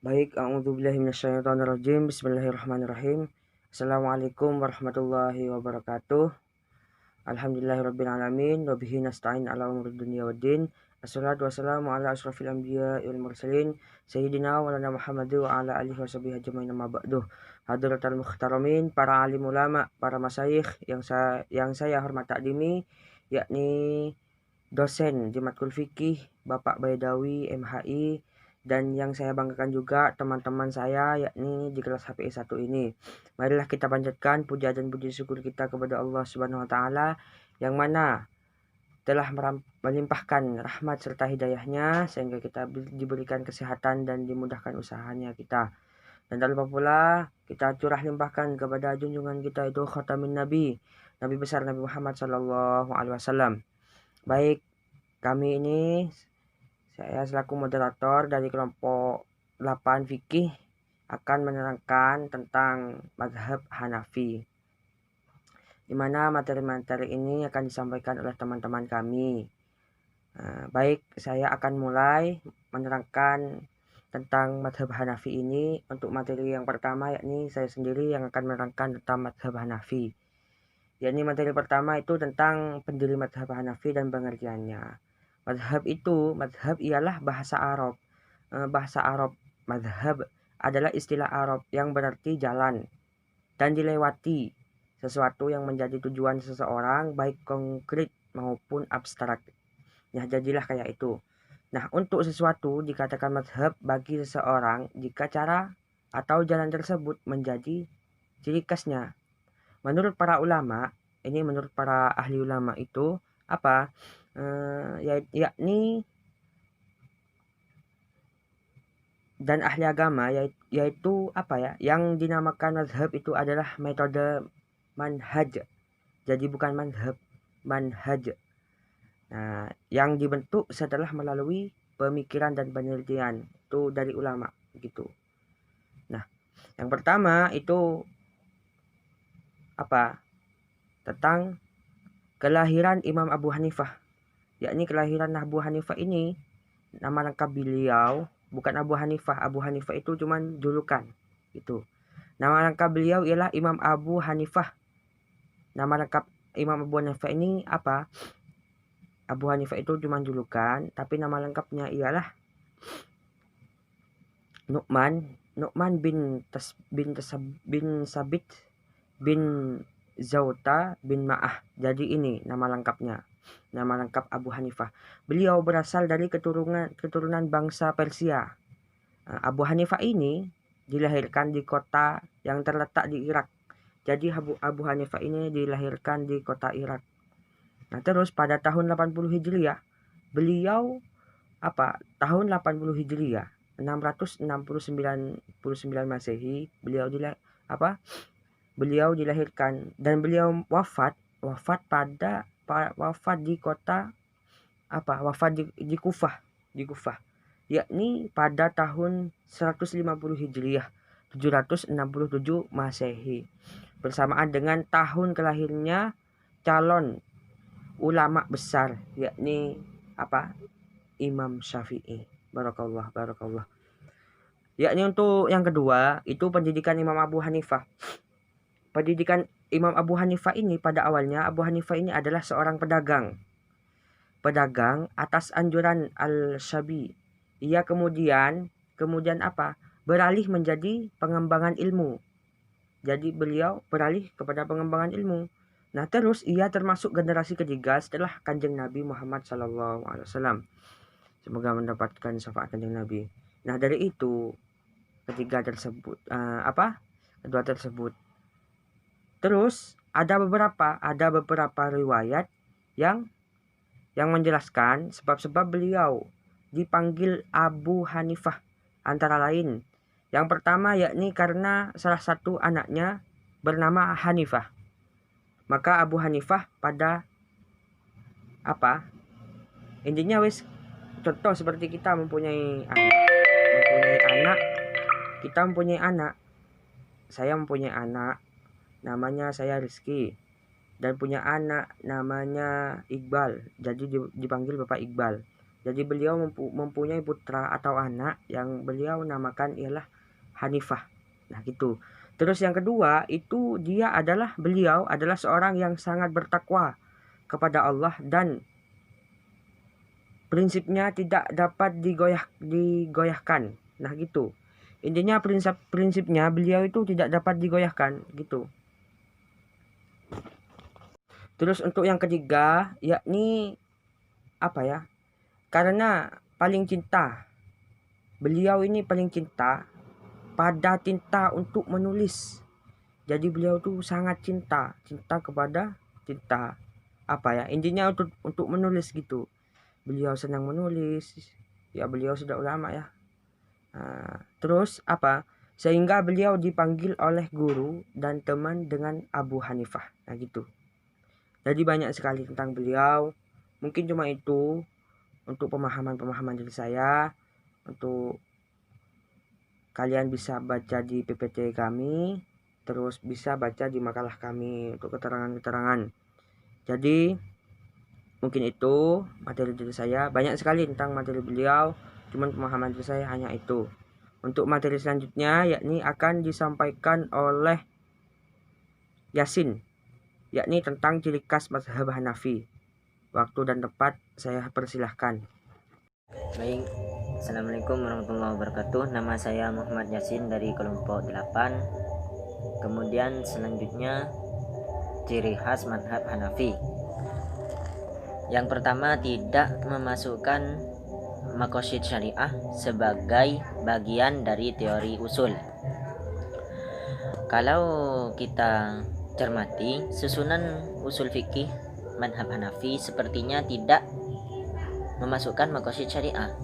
Baik, a'udzubillahi minasyaitonirrajim. Bismillahirrahmanirrahim. Assalamualaikum warahmatullahi wabarakatuh. Alhamdulillahirabbil alamin wa bihi nasta'in ala umuri dunya waddin. Assalatu wassalamu ala asrofil anbiya'i wal mursalin sayyidina wa lana Muhammad wa ala alihi washabihi ajmain amma ba'du. Hadratal muhtaramin, para alim ulama, para masyayikh yang saya hormat takdimi, yakni dosen di Matkul Fikih Bapak Baidawi MHI, dan yang saya banggakan juga teman-teman saya yakni di kelas HPI 1 ini. Marilah kita panjatkan puja dan puji syukur kita kepada Allah Subhanahu wa taala yang mana telah melimpahkan rahmat serta hidayahnya sehingga kita diberikan kesehatan dan dimudahkan usahanya kita. Dan tak lupa pula kita curah limpahkan kepada junjungan kita itu khatamin Nabi, Nabi besar Nabi Muhammad sallallahu alaihi wasallam. Baik, kami ini saya selaku moderator dari kelompok 8 fikih akan menerangkan tentang mazhab Hanafi, di mana materi-materi ini akan disampaikan oleh teman-teman kami. Baik, saya akan mulai menerangkan tentang mazhab Hanafi ini. Untuk materi yang pertama yakni saya sendiri yang akan menerangkan tentang mazhab Hanafi. Yakni materi pertama itu tentang pendiri mazhab Hanafi dan pengertiannya. Mazhab ialah bahasa Arab. Bahasa Arab mazhab adalah istilah Arab yang berarti jalan dan dilewati sesuatu yang menjadi tujuan seseorang, baik konkret maupun abstrak. Ya, jadilah kayak itu. Nah, untuk sesuatu dikatakan mazhab bagi seseorang jika cara atau jalan tersebut menjadi ciri khasnya. Menurut para ulama, menurut para ahli ulama itu apa? Yakni dan ahli agama yaitu apa ya? Yang dinamakan mazhab itu adalah metode manhaj. Jadi bukan mazhab, manhaj. Nah, yang dibentuk setelah melalui pemikiran dan penelitian itu dari ulama gitu. Nah, yang pertama itu apa? Tentang kelahiran Imam Abu Hanifah. Yakni kelahiran Abu Hanifah ini, nama lengkap beliau bukan Abu Hanifah. Abu Hanifah itu cuman julukan itu. Nama lengkap beliau ialah Imam Abu Hanifah. Nama lengkap Imam Abu Hanifah ini apa? Abu Hanifah itu cuma julukan, tapi nama lengkapnya ialah Nu'man bin Sabit bin Zauta bin Ma'ah. Jadi ini nama lengkapnya. Nama lengkap Abu Hanifah. Beliau berasal dari keturunan bangsa Persia. Abu Hanifah ini dilahirkan di kota yang terletak di Irak. Jadi Abu Hanifah ini dilahirkan di kota Irak. Nah, terus pada tahun 80 Hijriah, beliau tahun 80 Hijriah, 669 Masehi, beliau dilahirkan dan beliau wafat di kota di Kufah, yakni pada tahun 150 Hijriah, 767 Masehi, bersamaan dengan tahun kelahirnya calon ulama besar yakni Imam Syafi'i. Barakallah. Yakni untuk yang kedua itu pendidikan Imam Abu Hanifah. Pendidikan Imam Abu Hanifah ini pada awalnya Abu Hanifah ini adalah seorang pedagang atas anjuran Al-Syabi. Ia kemudian beralih menjadi pengembangan ilmu. Jadi beliau beralih kepada pengembangan ilmu. Nah, terus ia termasuk generasi ketiga setelah Kanjeng Nabi Muhammad SAW. Semoga mendapatkan syafaat Kanjeng Nabi. Nah, dari itu kedua tersebut. Terus ada beberapa riwayat yang menjelaskan sebab-sebab beliau dipanggil Abu Hanifah, antara lain yang pertama yakni karena salah satu anaknya bernama Hanifah. Maka Abu Hanifah pada intinya contoh seperti kita mempunyai anak. Saya mempunyai anak namanya saya Rizky, dan punya anak namanya Iqbal, jadi dipanggil Bapak Iqbal. Jadi beliau mempunyai putra atau anak yang beliau namakan ialah Hanifah. Nah gitu. Terus yang kedua itu beliau adalah seorang yang sangat bertakwa kepada Allah dan prinsipnya tidak dapat digoyahkan. Nah gitu. Intinya prinsipnya beliau itu tidak dapat digoyahkan gitu. Terus untuk yang ketiga yakni apa ya? Karena beliau ini paling cinta pada tinta untuk menulis. Jadi beliau tuh sangat cinta kepada tinta. Apa ya? Intinya untuk menulis gitu. Beliau senang menulis. Ya beliau sudah ulama ya. Terus apa? Sehingga beliau dipanggil oleh guru dan teman dengan Abu Hanifah. Nah gitu. Jadi banyak sekali tentang beliau. Mungkin cuma itu untuk pemahaman dari saya. Untuk kalian bisa baca di PPT kami, terus bisa baca di makalah kami untuk keterangan-keterangan. Jadi mungkin itu materi dari saya. Banyak sekali tentang materi beliau, cuman pemahaman dari saya hanya itu. Untuk materi selanjutnya yakni akan disampaikan oleh Yasin, yakni tentang ciri khas mazhab Hanafi. Waktu dan tempat saya persilahkan. Baik, Assalamualaikum warahmatullahi wabarakatuh. Nama saya Muhammad Yasin dari kelompok 8. Kemudian selanjutnya ciri khas mazhab Hanafi. Yang pertama, tidak memasukkan maqasid syariah sebagai bagian dari teori usul. Kalau kita cermati susunan usul fikih mazhab Hanafi sepertinya tidak memasukkan maqasid syariah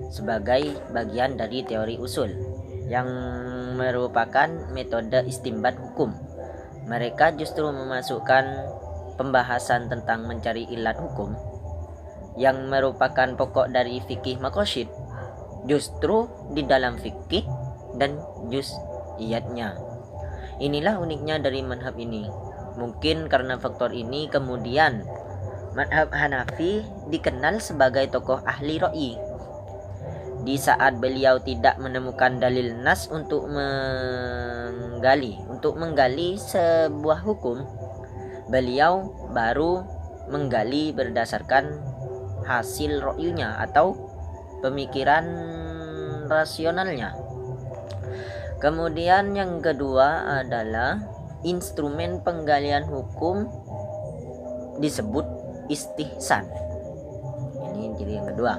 sebagai bagian dari teori usul yang merupakan metode istinbat hukum. Mereka justru memasukkan pembahasan tentang mencari ilat hukum yang merupakan pokok dari fikih maqasid justru di dalam fikih dan juz'iyatnya. Inilah uniknya dari mazhab ini. Mungkin karena faktor ini kemudian mazhab Hanafi dikenal sebagai tokoh ahli ra'yi. Di saat beliau tidak menemukan dalil nas untuk menggali sebuah hukum, beliau baru menggali berdasarkan hasil ra'yunya atau pemikiran rasionalnya. Kemudian yang kedua adalah instrumen penggalian hukum disebut istihsan. Ini ciri yang kedua.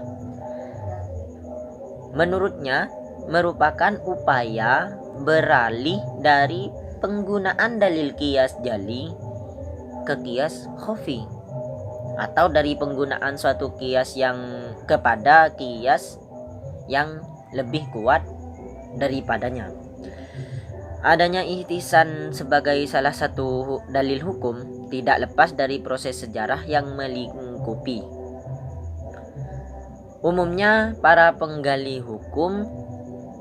Menurutnya merupakan upaya beralih dari penggunaan dalil qiyas jali ke qiyas khafi, atau dari penggunaan suatu qiyas yang kepada qiyas yang lebih kuat daripadanya. Adanya istihsan sebagai salah satu dalil hukum tidak lepas dari proses sejarah yang melingkupi. Umumnya para penggali hukum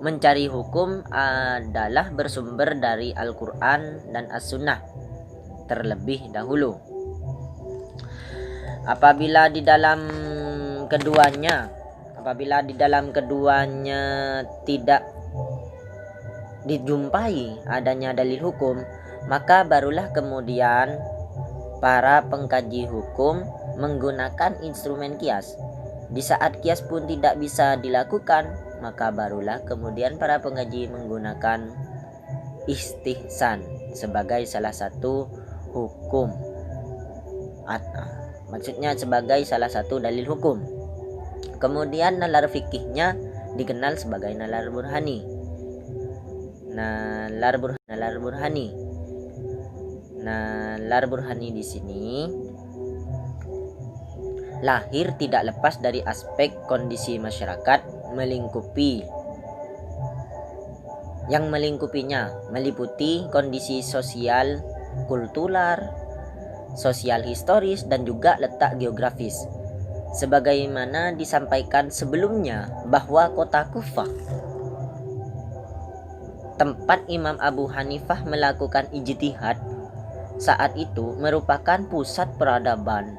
mencari hukum adalah bersumber dari Al-Quran dan As-Sunnah terlebih dahulu. Apabila di dalam keduanya tidak dijumpai adanya dalil hukum, maka barulah kemudian para pengkaji hukum menggunakan instrumen qiyas. Di saat qiyas pun tidak bisa dilakukan, maka barulah kemudian para pengkaji menggunakan istihsan sebagai salah satu hukum. Maksudnya sebagai salah satu dalil hukum. Kemudian nalar fikihnya dikenal sebagai nalar burhani. Nalar burhani di sini lahir tidak lepas dari aspek kondisi masyarakat melingkupinya meliputi kondisi sosial, kultural, sosial historis, dan juga letak geografis. Sebagaimana disampaikan sebelumnya bahwa kota Kufah, tempat Imam Abu Hanifah melakukan ijtihad, saat itu merupakan pusat peradaban,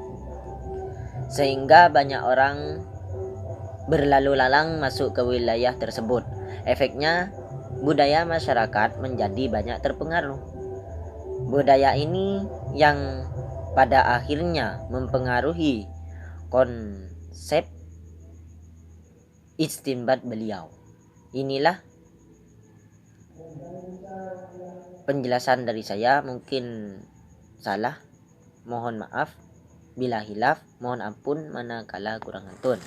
sehingga banyak orang berlalu lalang masuk ke wilayah tersebut. Efeknya, budaya masyarakat menjadi banyak terpengaruh. Budaya ini yang pada akhirnya mempengaruhi konsep istinbat beliau. Inilah penjelasan dari saya, mungkin salah, mohon maaf. Bila hilaf, mohon ampun manakala kurang antun.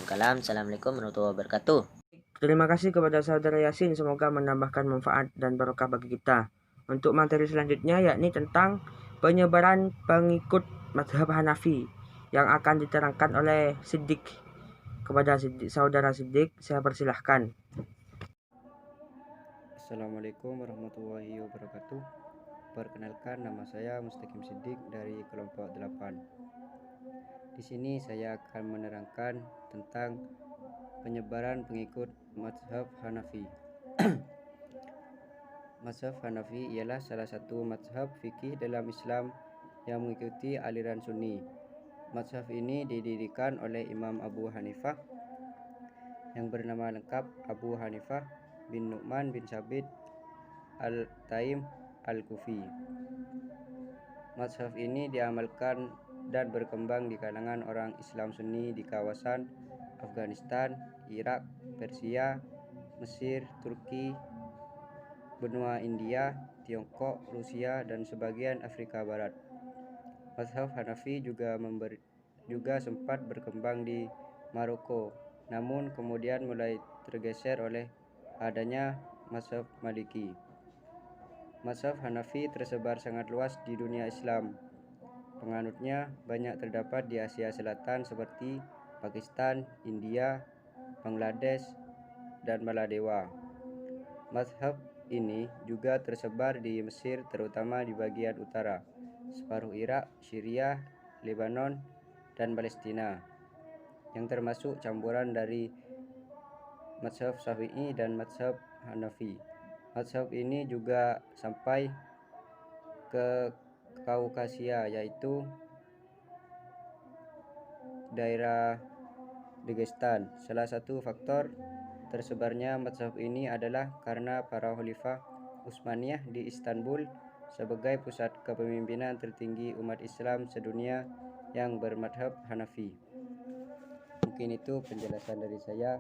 Kalam, assalamualaikum warahmatullahi wabarakatuh. Terima kasih kepada saudara Yasin, semoga menambahkan manfaat dan barokah bagi kita. Untuk materi selanjutnya yakni tentang penyebaran pengikut mazhab Hanafi yang akan diterangkan oleh Siddiq. Kepada saudara Siddiq, saya persilahkan. Assalamualaikum warahmatullahi wabarakatuh. Perkenalkan, nama saya Mustaqim Siddiq dari kelompok 8. Di sini saya akan menerangkan tentang penyebaran pengikut mazhab Hanafi. Mazhab Hanafi ialah salah satu mazhab fikih dalam Islam yang mengikuti aliran Sunni. Mazhab ini didirikan oleh Imam Abu Hanifah yang bernama lengkap Abu Hanifah bin Nu'man bin Sabit Al-Taim Al-Kufi. Mazhab ini diamalkan dan berkembang di kalangan orang Islam Sunni di kawasan Afghanistan, Irak, Persia, Mesir, Turki, benua India, Tiongkok, Rusia, dan sebagian Afrika Barat. Mazhab Hanafi juga sempat berkembang di Maroko, namun kemudian mulai tergeser oleh adanya mazhab Maliki. Mazhab Hanafi tersebar sangat luas di dunia Islam. Penganutnya banyak terdapat di Asia Selatan seperti Pakistan, India, Bangladesh, dan Maladewa. Mazhab ini juga tersebar di Mesir, terutama di bagian utara, separuh Irak, Syria, Lebanon, dan Palestina, yang termasuk campuran dari mazhab Syafi'i dan mazhab Hanafi. Mazhab ini juga sampai ke Kaukasia, yaitu daerah Dagestan. Salah satu faktor tersebarnya mazhab ini adalah karena para khalifah Utsmaniyah di Istanbul sebagai pusat kepemimpinan tertinggi umat Islam sedunia yang bermadhab Hanafi. Mungkin itu penjelasan dari saya.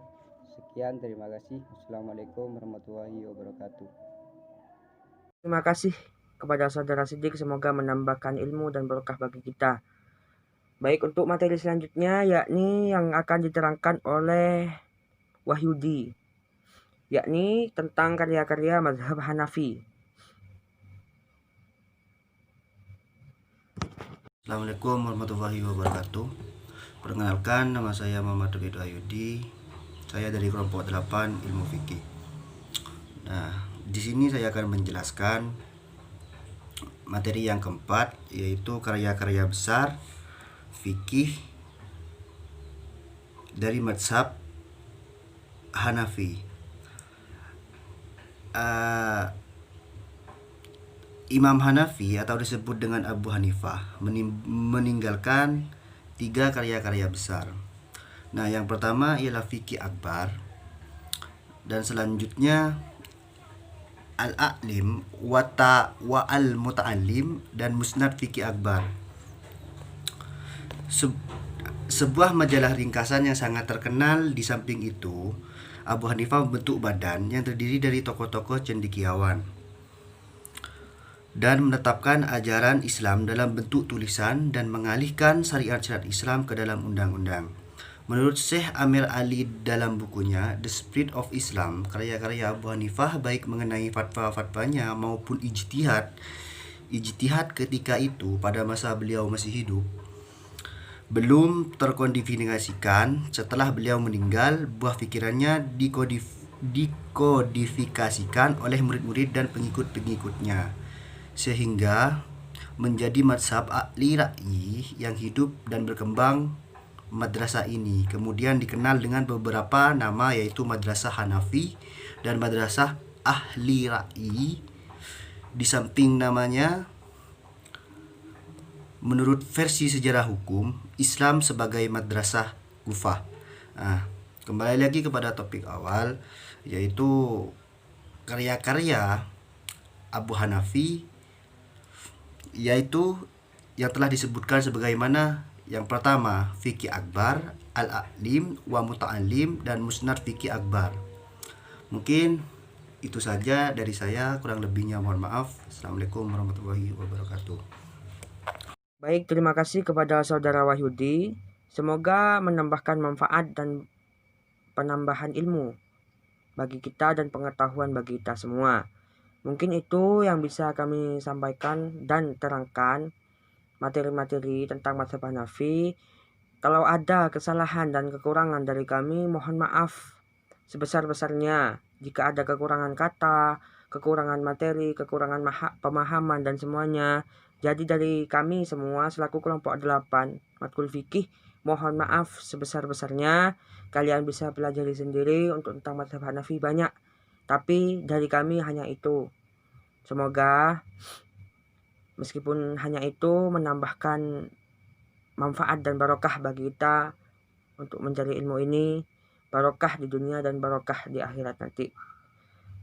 Sekian, terima kasih. Assalamualaikum warahmatullahi wabarakatuh. Terima kasih kepada saudara Siddiq, semoga menambahkan ilmu dan berkah bagi kita. Baik, untuk materi selanjutnya yakni yang akan diterangkan oleh Wahyudi, yakni tentang karya-karya mazhab Hanafi. Assalamualaikum warahmatullahi wabarakatuh. Perkenalkan, nama saya Muhammad Tauhid Wahyudi. Saya dari kelompok 8 Ilmu Fikih. Nah, di sini saya akan menjelaskan materi yang keempat, yaitu karya-karya besar fikih dari mazhab Hanafi. Imam Hanafi atau disebut dengan Abu Hanifah meninggalkan 3 karya-karya besar. Nah, yang pertama ialah Fikih Akbar, dan selanjutnya Al-A'lim wa Al-Muta'allim dan Musnad Fikih Akbar. Sebuah majalah ringkasan yang sangat terkenal. Di samping itu, Abu Hanifah membentuk badan yang terdiri dari tokoh-tokoh cendekiawan dan menetapkan ajaran Islam dalam bentuk tulisan dan mengalihkan syariat-syariat Islam ke dalam undang-undang. Menurut Syekh Amir Ali dalam bukunya The Spirit of Islam, karya-karya Abu Hanifah baik mengenai fatwa-fatwanya maupun ijtihad ketika itu pada masa beliau masih hidup belum terkodifikasikan. Setelah beliau meninggal, buah pikirannya dikodifikasikan oleh murid-murid dan pengikut-pengikutnya, sehingga menjadi mazhab ahli ra'yi yang hidup dan berkembang. Madrasah ini kemudian dikenal dengan beberapa nama, yaitu Madrasah Hanafi dan Madrasah Ahli Ra'yi. Di samping namanya, menurut versi sejarah hukum Islam sebagai Madrasah Kufah. Kembali lagi kepada topik awal, yaitu karya-karya Abu Hanafi, yaitu yang telah disebutkan sebagaimana yang pertama Fiqih Akbar, Al-A'lim wa Muta'alim, dan Musnad Fiqih Akbar. Mungkin itu saja dari saya, kurang lebihnya mohon maaf. Assalamualaikum warahmatullahi wabarakatuh. Baik, terima kasih kepada Saudara Wahyudi. Semoga menambahkan manfaat dan penambahan ilmu bagi kita dan pengetahuan bagi kita semua. Mungkin itu yang bisa kami sampaikan dan terangkan materi-materi tentang mazhab Hanafi. Kalau ada kesalahan dan kekurangan dari kami, mohon maaf sebesar-besarnya. Jika ada kekurangan kata, kekurangan materi, kekurangan pemahaman dan semuanya, jadi dari kami semua selaku kelompok 8 Matkul Fikih, mohon maaf sebesar-besarnya. Kalian bisa pelajari sendiri untuk tentang mazhab Hanafi banyak, tapi dari kami hanya itu. Semoga meskipun hanya itu menambahkan manfaat dan barokah bagi kita untuk mencari ilmu ini, barokah di dunia dan barokah di akhirat nanti.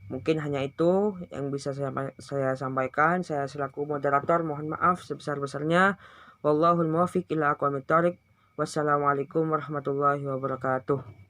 Mungkin hanya itu yang bisa saya sampaikan. Saya selaku moderator mohon maaf sebesar-besarnya. Wallahul muwaffiq ila aqwamit thoriq. Wassalamualaikum warahmatullahi wabarakatuh.